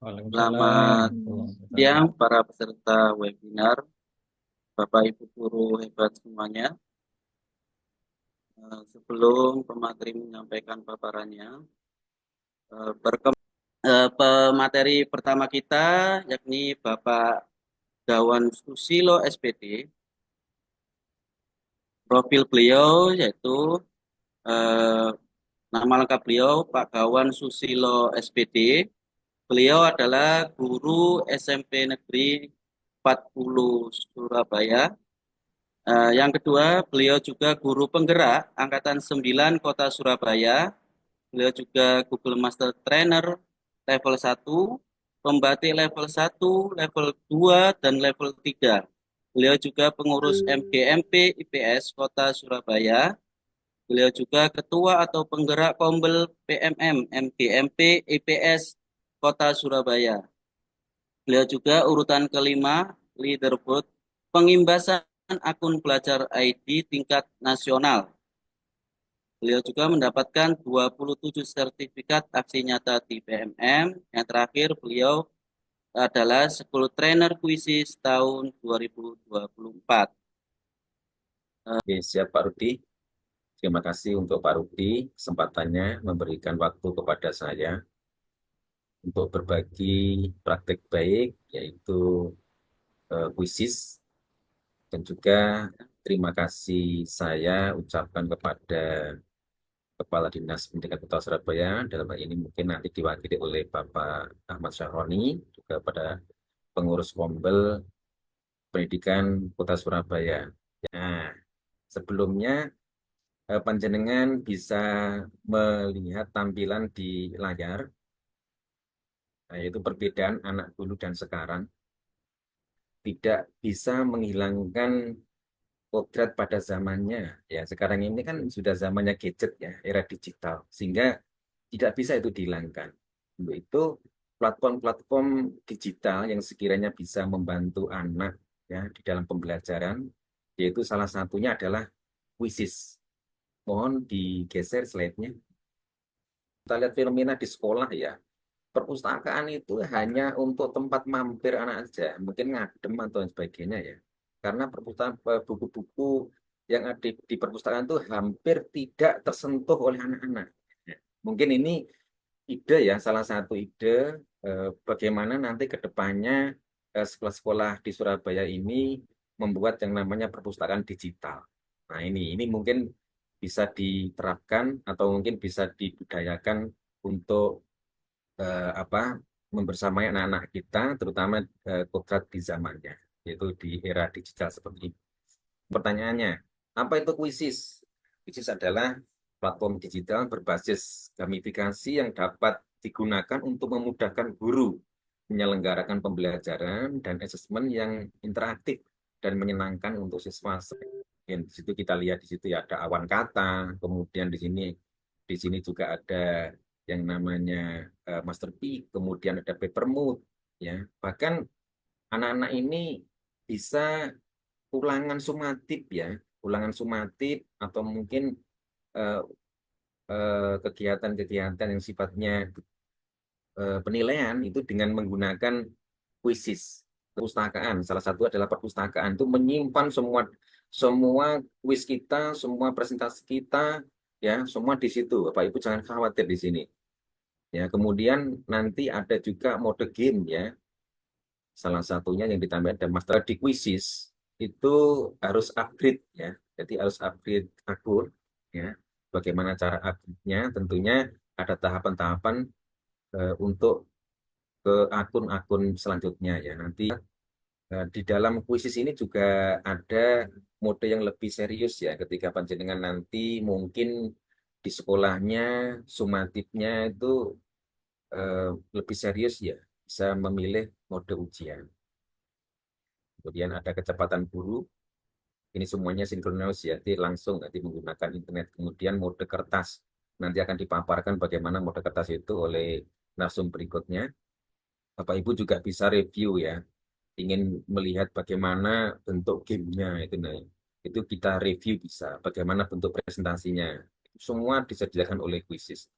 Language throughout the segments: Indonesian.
Waalaikumsalam Selamat warahmatullahi siang wabarakatuh. para peserta webinar, Bapak Ibu guru hebat semuanya. Sebelum pemateri menyampaikan paparannya, pemateri pertama kita yakni Bapak Gawan Susilo SPD. Profil beliau yaitu eh, nama lengkap beliau Pak Gawan Susilo SPD. Beliau adalah guru SMP Negeri 40 Surabaya. Yang kedua, beliau juga guru penggerak Angkatan 9 Kota Surabaya. Beliau juga Google Master Trainer level 1, pembatik level 1, level 2, dan level 3. Beliau juga pengurus MGMP IPS Kota Surabaya. Beliau juga ketua atau penggerak Kombel PMM MGMP IPS Kota Surabaya. Beliau juga urutan kelima, leaderboard pengimbasan akun pelajar ID tingkat nasional. Beliau juga mendapatkan 27 sertifikat aksi nyata di PMM. Yang terakhir, beliau adalah School Trainer Kuisis tahun 2024. Oke, siap Pak Rudi. Terima kasih untuk Pak Rudi kesempatannya memberikan waktu kepada saya untuk berbagi praktek baik, yaitu kuisis, dan juga terima kasih saya ucapkan kepada Kepala Dinas Pendidikan Kota Surabaya, dalam hal ini mungkin nanti diwakili oleh Bapak Ahmad Syahroni, juga pada pengurus Kombel Pendidikan Kota Surabaya. Nah, sebelumnya panjenengan bisa melihat tampilan di layar, yaitu perbedaan anak dulu dan sekarang. Tidak bisa menghilangkan kodrat pada zamannya. Ya, sekarang ini kan sudah zamannya gadget ya, era digital, sehingga tidak bisa itu dihilangkan. Untuk itu, platform-platform digital yang sekiranya bisa membantu anak ya di dalam pembelajaran, yaitu salah satunya adalah Quizzes. Mohon digeser slide-nya. Kita lihat fenomena di sekolah ya. Perpustakaan itu hanya untuk tempat mampir anak aja, mungkin ngadem atau sebagainya ya. Karena perpustakaan buku-buku yang ada di perpustakaan itu hampir tidak tersentuh oleh anak-anak. Ya. Mungkin ini ide ya, salah satu ide bagaimana nanti ke depannya sekolah-sekolah di Surabaya ini membuat yang namanya perpustakaan digital. Nah, ini mungkin bisa diterapkan atau mungkin bisa dibudayakan untuk apa membersamai anak-anak kita, terutama kodrat di zamannya, yaitu di era digital seperti ini. Pertanyaannya, apa itu Quizzes? Quizzes adalah platform digital berbasis gamifikasi yang dapat digunakan untuk memudahkan guru menyelenggarakan pembelajaran dan asesmen yang interaktif dan menyenangkan untuk siswa. Dan di situ kita lihat di situ ya ada awan kata, kemudian di sini juga ada yang namanya Master P, kemudian ada Papermood, ya. Bahkan anak-anak ini bisa ulangan sumatif ya, ulangan sumatif atau mungkin eh, kegiatan-kegiatan yang sifatnya penilaian itu dengan menggunakan quizzes. Perpustakaan, salah satu adalah perpustakaan itu menyimpan semua semua kuis kita, semua presentasi kita, ya, semua di situ. Bapak Ibu jangan khawatir di sini. Ya, kemudian nanti ada juga mode game ya. Salah satunya yang ditambah ada master di quizzes itu harus upgrade ya. Jadi harus upgrade akun ya. Bagaimana cara upgrade-nya? Tentunya ada tahapan-tahapan untuk ke akun-akun selanjutnya ya. Nanti di dalam kuisis ini juga ada mode yang lebih serius ya. Ketika panjenengan nanti mungkin di sekolahnya sumatifnya itu eh, lebih serius ya, bisa memilih mode ujian. Kemudian ada kecepatan guru, ini semuanya sinkronis ya, jadi langsung nanti menggunakan internet. Kemudian mode kertas, nanti akan dipaparkan bagaimana mode kertas itu oleh narsum berikutnya. Bapak Ibu juga bisa review ya, ingin melihat bagaimana bentuk gamenya itu, nah, itu kita review bisa, bagaimana bentuk presentasinya. Semua disediakan oleh Quizzes.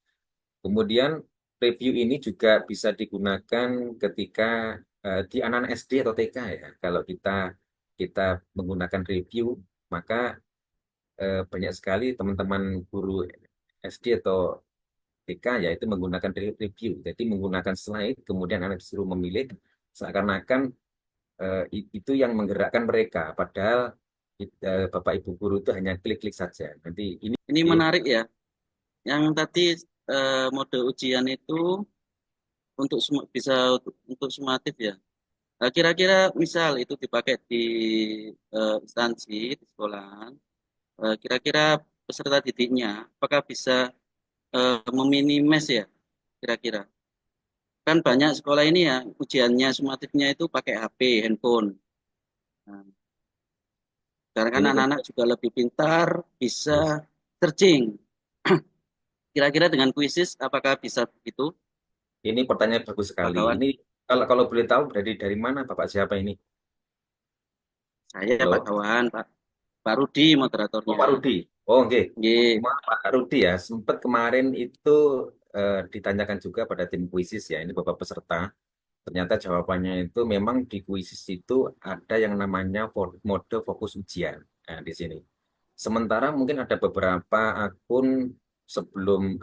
Kemudian review ini juga bisa digunakan ketika di anak SD atau TK ya. Kalau kita kita menggunakan review, maka banyak sekali teman-teman guru SD atau TK yaitu menggunakan review. Jadi menggunakan slide, kemudian anak disuruh memilih, seakan-akan itu yang menggerakkan mereka. Padahal Bapak Ibu guru itu hanya klik-klik saja. Nanti ini Ini menarik ya. Yang tadi mode ujian itu untuk bisa untuk sumatif ya. Kira-kira misal itu dipakai di instansi di sekolahan, kira-kira peserta didiknya apakah bisa meminimais ya kira-kira? Kan banyak sekolah ini ya ujiannya sumatifnya itu pakai HP, handphone. Nah, karena kan ini anak-anak juga lebih pintar, bisa untuk searching. Kira-kira dengan kuisis apakah bisa begitu, ini pertanyaan bagus Pak sekali. Kawan? Ini kalau boleh tahu dari mana Bapak siapa ini? Saya Pak Halo? Kawan, Pak Rudi Oh, moderatornya. Pak Rudi. Oh, oke. Nggih. Maaf, Pak Rudi ya. Sempat kemarin itu ditanyakan juga pada tim kuisis ya. Ini Bapak peserta. Ternyata jawabannya itu memang di kuisis itu ada yang namanya mode fokus ujian. Nah, di sini. Sementara mungkin ada beberapa akun sebelum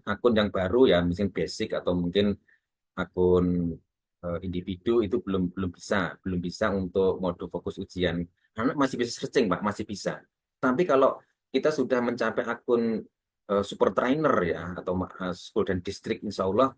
akun yang baru ya, mungkin basic atau mungkin akun individu itu belum bisa untuk mode fokus ujian. Anak masih bisa searching, Pak, masih bisa. Tapi kalau kita sudah mencapai akun super trainer ya atau school dan district, insya Allah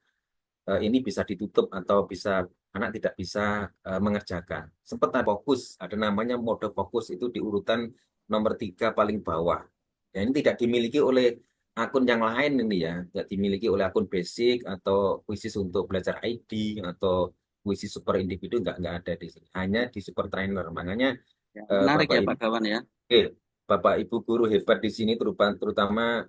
ini bisa ditutup atau bisa anak tidak bisa mengerjakan. Sempat ada fokus, ada namanya mode fokus itu di urutan nomor 3 paling bawah. Ya, ini tidak dimiliki oleh akun yang lain ini ya, tidak dimiliki oleh akun basic atau khusus untuk belajar ID atau khusus super individu nggak ada di sini. Hanya di super trainer. Makanya Ya, menarik Bapak ya Ibu, Pak Kawan ya. Bapak Ibu guru hebat di sini terutama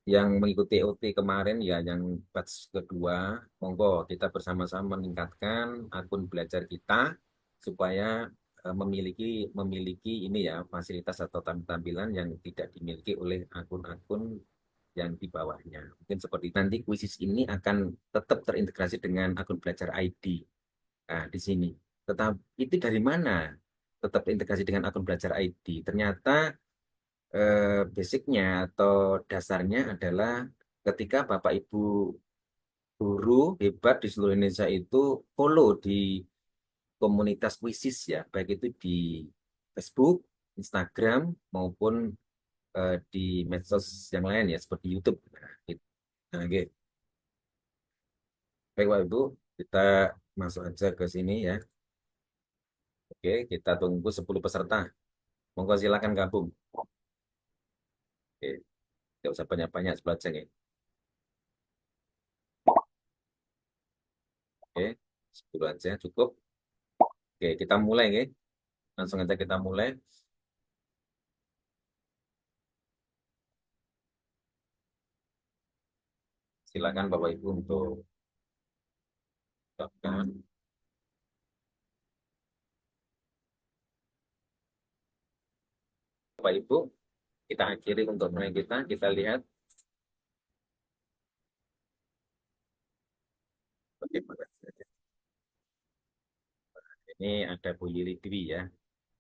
yang mengikuti OT kemarin ya yang batch kedua, monggo kita bersama-sama meningkatkan akun belajar kita supaya memiliki memiliki ini ya fasilitas atau tampilan yang tidak dimiliki oleh akun-akun yang di bawahnya. Mungkin seperti nanti kuisis ini akan tetap terintegrasi dengan akun belajar ID. Nah, di sini. Tetap itu dari mana? Tetap terintegrasi dengan akun belajar ID. Ternyata basicnya atau dasarnya adalah ketika Bapak Ibu guru hebat di seluruh Indonesia itu follow di komunitas kuisis ya, baik itu di Facebook, Instagram maupun di medsos yang lain ya seperti YouTube. Nah, gitu. Nah, oke. Baik Bapak Ibu, kita masuk aja ke sini ya. Oke, kita tunggu 10 peserta. Monggo silakan gabung. Oke, tidak usah banyak-banyak sebelah ya. Oke, 10 aja cukup. Oke, kita mulai ya. Langsung aja kita mulai. Silakan Bapak Ibu untuk daftar. Bapak Ibu, kita akhiri untuk mulai kita lihat bagaimana. Ini ada Bu Yuli Dwi ya,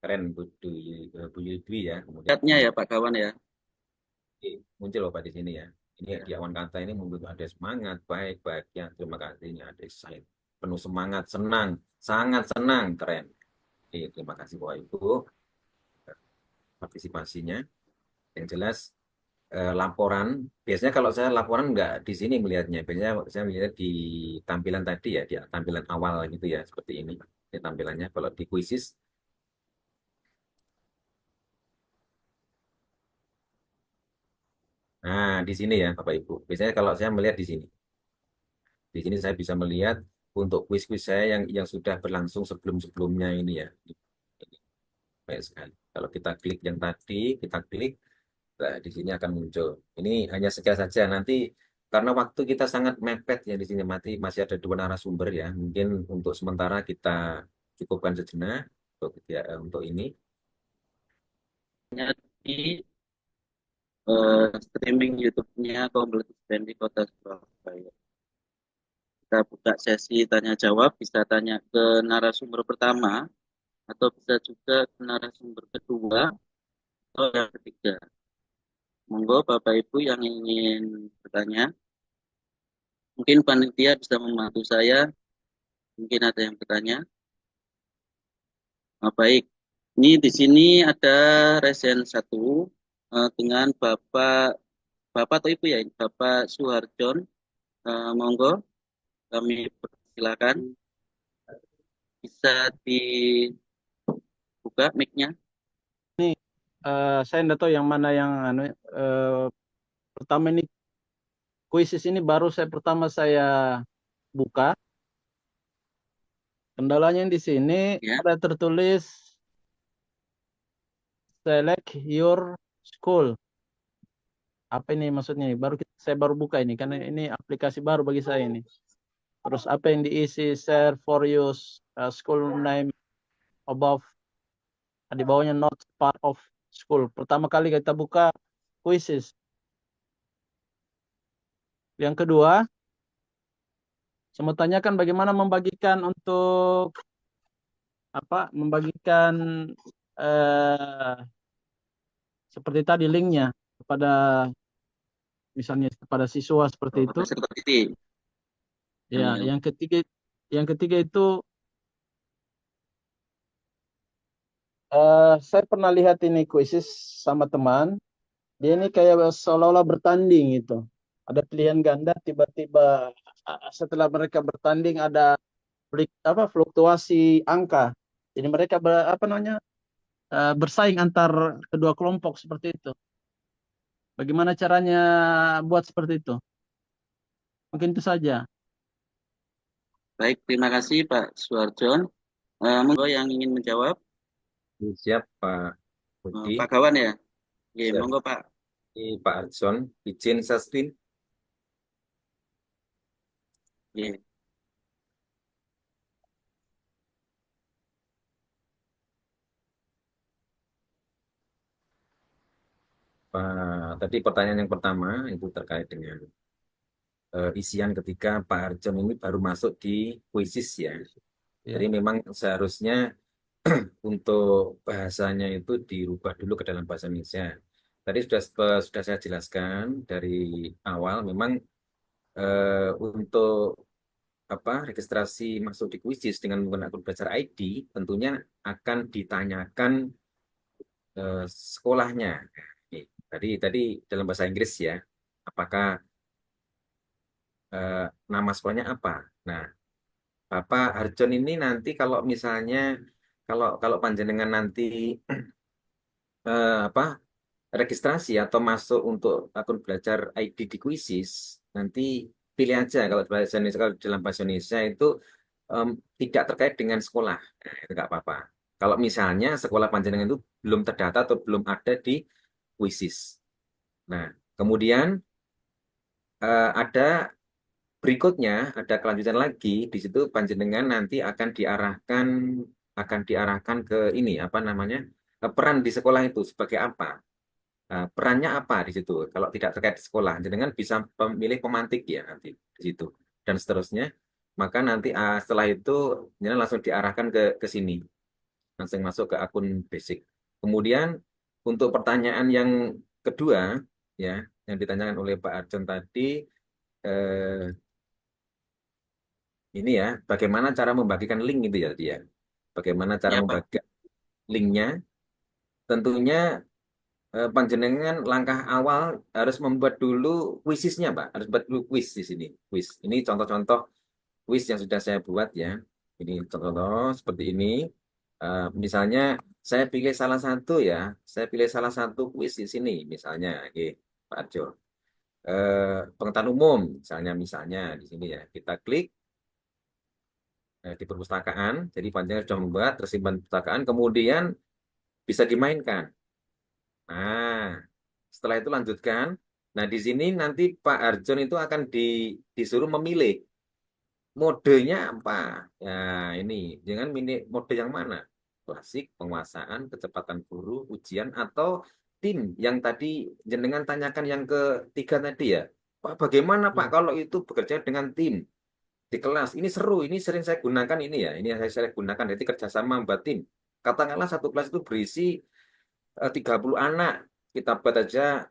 keren Bu Yuli Dwi ya. Kemudian Lihatnya ya Pak Kawan ya. muncul Bapak di sini ya. Ini Ya. di awan kata ini muncul ada semangat, baik, bahagia, terima kasih. Ini ada excited, penuh semangat, senang, sangat senang, keren. Terima kasih Bapak Ibu partisipasinya. Yang jelas laporan, biasanya kalau saya laporan nggak di sini melihatnya, biasanya saya melihat di tampilan tadi ya, di tampilan awal gitu ya, seperti ini. Ini tampilannya kalau di quizzes. Nah, di sini ya Bapak Ibu. Biasanya kalau saya melihat di sini. Di sini saya bisa melihat untuk quiz-quiz saya yang sudah berlangsung sebelum-sebelumnya ini ya. Ini baik sekali. Kalau kita klik yang tadi, kita klik, nah, di sini akan muncul. Ini hanya sekian saja. Nanti karena waktu kita sangat mepet ya di sini masih ada dua narasumber ya. Mungkin untuk sementara kita cukupkan sejenak untuk untuk ini. Di streaming YouTube-nya Kompletus Band di Kota Surabaya. kita buka sesi tanya jawab, bisa tanya ke narasumber pertama atau bisa juga ke narasumber kedua atau yang ketiga. Monggo Bapak Ibu yang ingin bertanya, mungkin panitia bisa membantu saya, mungkin ada yang bertanya. Baik, ini di sini ada resen satu dengan Bapak atau Ibu ya, Bapak Suharjon. Monggo, kami persilakan. Bisa dibuka mic-nya. Saya tidak tahu yang mana yang pertama ini kuisis ini baru pertama saya buka. Kendalanya di sini Ya, ada tertulis select your school. Apa ini maksudnya? Saya baru buka ini karena ini aplikasi baru bagi saya ini. Terus apa yang diisi share for use school name above, di bawahnya not part of school. Pertama kali kita buka kuisis. Yang kedua, saya mau tanyakan bagaimana membagikan untuk membagikan eh, seperti tadi linknya kepada misalnya kepada siswa seperti itu. peserta didik. Ya, yang ketiga itu saya pernah lihat ini kuisis sama teman. Dia ini kayak seolah-olah bertanding itu. Ada pilihan ganda, tiba-tiba setelah mereka bertanding ada fluktuasi angka. Jadi mereka bersaing antar kedua kelompok seperti itu. Bagaimana caranya buat seperti itu? Mungkin itu saja. Baik, terima kasih Pak Suharjon. Monggo yang ingin menjawab, Siap Pak Budi, Pak Gawan ya. Oke, siap monggo Pak. Pak Arson, izin Sastin. Oke. Tadi pertanyaan yang pertama itu terkait dengan isian ketika Pak Arjon ini baru masuk di kuisis ya. Ya. Jadi memang seharusnya untuk bahasanya itu dirubah dulu ke dalam bahasa Indonesia. Tadi sudah saya jelaskan dari awal memang untuk registrasi masuk di kuisis dengan menggunakan akun belajar ID tentunya akan ditanyakan sekolahnya. Nih, tadi dalam bahasa Inggris ya, apakah nama sekolahnya apa? Nah, Bapak Harjon ini nanti kalau misalnya kalau panjenengan nanti apa registrasi atau masuk untuk akun belajar ID di Kuisis, nanti pilih aja kalau bahasa Indonesia, kalau dalam bahasa Indonesia itu em, tidak terkait dengan sekolah. Nah, itu nggak apa-apa. Kalau misalnya sekolah panjenengan itu belum terdata atau belum ada di Kuisis. Nah, kemudian ada berikutnya, ada kelanjutan lagi di situ panjenengan nanti akan diarahkan ke ini apa namanya peran di sekolah itu sebagai apa. Perannya apa di situ? Kalau tidak terkait di sekolah, jenengan bisa memilih pemantik ya nanti di situ dan seterusnya. Maka nanti setelah itu jenengan langsung diarahkan ke sini, langsung masuk ke akun basic. Kemudian untuk pertanyaan yang kedua ya, yang ditanyakan oleh Pak Arjon tadi, eh, ini ya, bagaimana cara membagikan link itu ya dia. Bagaimana cara Ya Pak. membagikan linknya? Tentunya panjenengan langkah awal harus membuat dulu quizisnya, Pak. Harus buat dulu quiz di sini. Quiz. Ini contoh-contoh quiz yang sudah saya buat ya. Ini contoh-contoh seperti ini. Misalnya saya pilih salah satu ya. Saya pilih salah satu quiz di sini. Misalnya, oke, Pak Arjo. Pengetahuan umum, misalnya di sini ya. Kita klik di perpustakaan. Jadi panjenengan sudah membuat tersimpan di perpustakaan. Kemudian bisa dimainkan. Nah, setelah itu lanjutkan. Nah, di sini nanti Pak Arjon itu akan disuruh memilih modenya apa. Ya, ini jangan milih mode yang mana. Klasik, penguasaan, kecepatan guru, ujian, atau tim yang tadi jenengan tanyakan yang ketiga tadi ya. Pak, bagaimana Pak Ya. kalau itu bekerja dengan tim? di kelas. Ini seru, ini sering saya gunakan ini ya. Ini yang saya gunakan. Jadi kerjasama membuat tim. Katakanlah satu kelas itu berisi 30 anak. Kita buat aja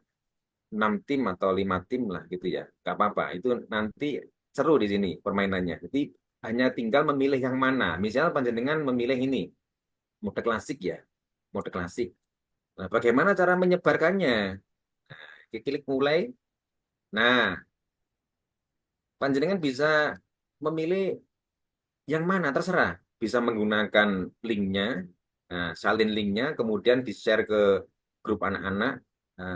6 tim atau 5 tim lah gitu ya. Gak apa-apa. Itu nanti seru di sini permainannya. Jadi hanya tinggal memilih yang mana. Misalnya panjenengan memilih ini, mode klasik ya. Mode klasik. Nah, bagaimana cara menyebarkannya? Klik mulai. Nah, panjenengan bisa memilih yang mana terserah. Bisa menggunakan linknya, nah, salin linknya, kemudian di-share ke grup anak-anak,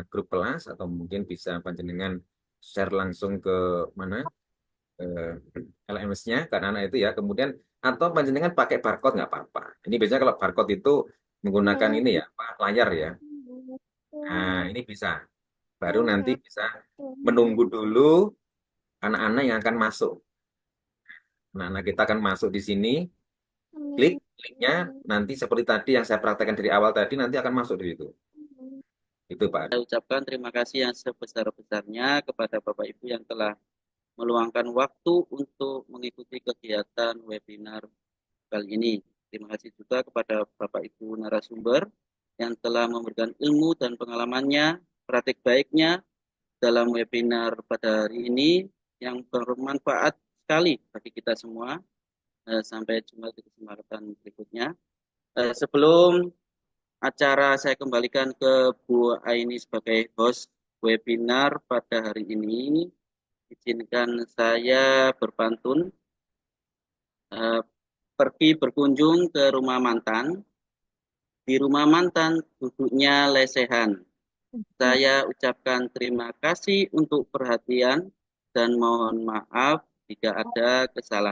grup kelas, atau mungkin bisa panjenengan share langsung ke mana LMS-nya ke anak-anak itu ya. Kemudian atau panjenengan pakai barcode nggak apa-apa. Ini biasanya kalau barcode itu menggunakan ini ya, layar ya. Nah, ini bisa. Baru nanti bisa menunggu dulu anak-anak yang akan masuk. Anak-anak kita akan masuk di sini, klik linknya, nanti seperti tadi yang saya praktekkan dari awal tadi, nanti akan masuk di situ. Itu Pak. Saya ucapkan terima kasih yang sebesar-besarnya kepada Bapak Ibu yang telah meluangkan waktu untuk mengikuti kegiatan webinar kali ini. Terima kasih juga kepada Bapak Ibu narasumber yang telah memberikan ilmu dan pengalamannya, praktik baiknya dalam webinar pada hari ini yang bermanfaat sekali bagi kita semua. Sampai jumpa di kesempatan berikutnya. Sebelum acara saya kembalikan ke Bu Aini sebagai host webinar pada hari ini, izinkan saya berpantun pergi berkunjung ke rumah mantan. Di rumah mantan duduknya lesehan. Saya ucapkan terima kasih untuk perhatian dan mohon maaf jika ada kesalahan.